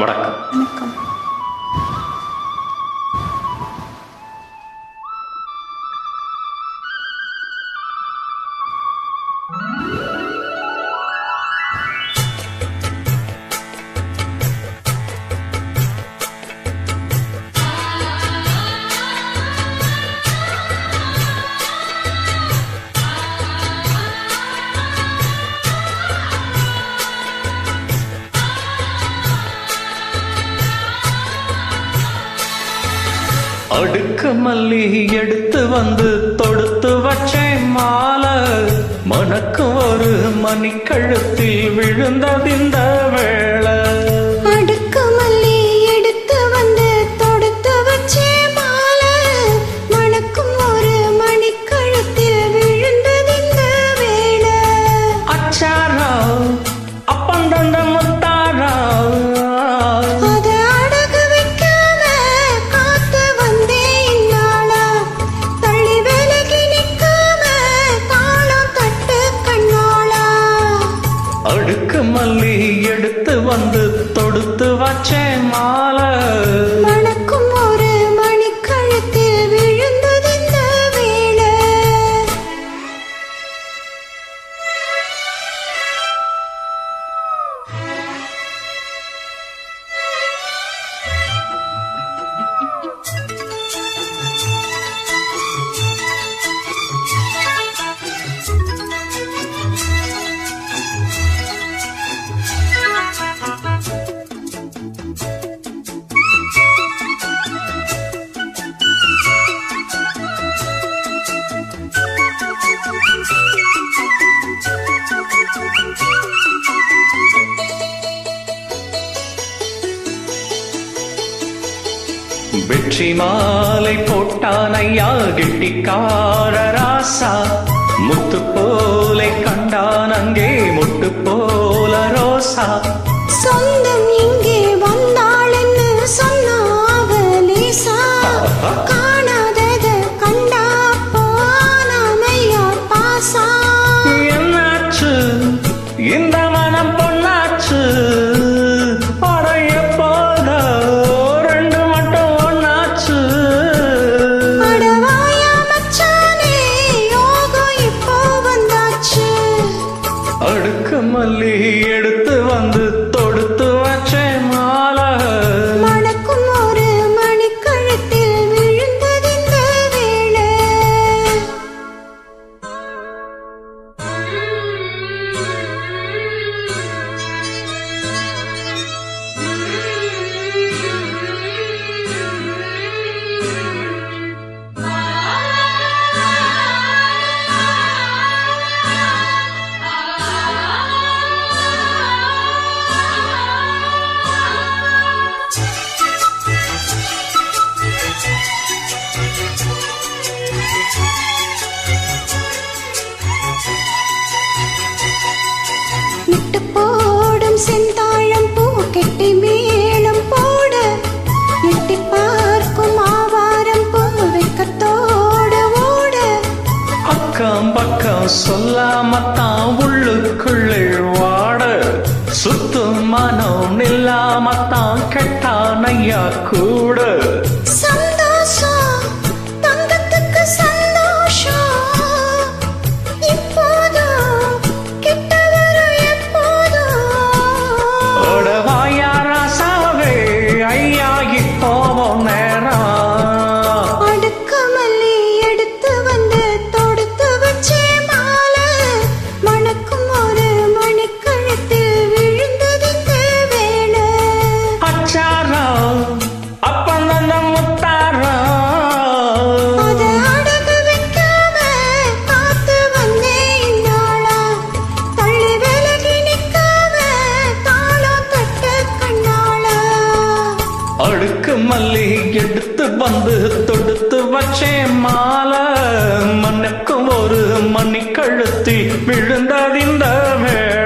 வணக்கம். வணக்கம். அடுக்கு மல்லி எடுத்து வந்து தொடுத்து வச்சேன் மாலை, மனக்கும் ஒரு மணிக்கழுத்தில் விழுந்ததிந்த வேளை. அடுக்கு மல்லி எடுத்து வந்து தொடுத்து வச்சேன் மாலை, மணக்கும் ஒரு மணிக்கழுத்தில் விழுந்ததிந்த வேளை. அச்சாரா அப்பந்தந்த முத்தாரா, அதை அடகு வைக்காம காத்து வந்தேன் நாளா, தள்ளி விலகி நிற்காம தாளம் தட்டு கண்ணாளா. அடுக்கு மல்லி எடுத்து வந்து தொடுத்து வச்சேன் மாலை, மணக்கும் ஒரு மணிக்கழுத்தில் விழுந்ததிந்த வேளை. வெற்றி மாலை போட்டான் ஐயா கெட்டிக்கார ராசா, முத்து போலை கண்டான் அங்கே முட்டு போல ரோசா. சொந்தம் இங்கே வந்தாள்னு சொன்னாவ லேசா, காணாதத கண்டா போனாமையா பாசா. என்னாச்சு இந்த மனம் பொன்னாச்சு, படைய போத ரெண்டு மட்டும் ஒன்னாச்சு. அடவாயா மச்சானே யோகம் இப்போ வந்தாச்சு. அடுக்கு மல்லி எடுத்து வந்து தொடுத்து வச்சேன் மாலை, மணக்கும் ஒரு மணிக்கழுத்தில் விழுந்ததிந்த வேளை. விட்டு போடும் செந்தாழம் பூ கெட்டி மேளம் போட, எட்டி பார்க்கும் ஆவாரம் பூ வெக்கத்தோட ஓட. அக்கம் பக்கம் சொல்லாமத்தான் உள்ளுக்குள்ளே வாட, சுத்தும் மனம் நில்லாமத்தான் கெட்டான் ஐயா கூட. சந்தோஷம் தங்கத்துக்கு சந்தோஷம், இப்போதும் கிட்ட வரும் எப்போதும். ஓடவாயா ராசாவே ஐயா இப்போவும் நேரம். அடுக்கு மல்லி எடுத்து வந்து தொடுத்து வச்சேன் மாலை, மணக்கும் ஒரு மணிக்கழுத்தில் விழுந்ததிந்த வேளை. அச்சாரா அப்பந்தந்த முத்தாரா, அதை அடகு வைக்காம காத்து வந்தேன் நாளா, தள்ளி விலகி நிற்காம தாளம் தட்டு கண்ணாளா. அடுக்கு மல்லி எடுத்து வந்து தொடுத்து வச்சேன் மாலை, மண்ணுக்கும் ஒரு மணிக்கழுத்தி விழுந்ததிந்த வேளை.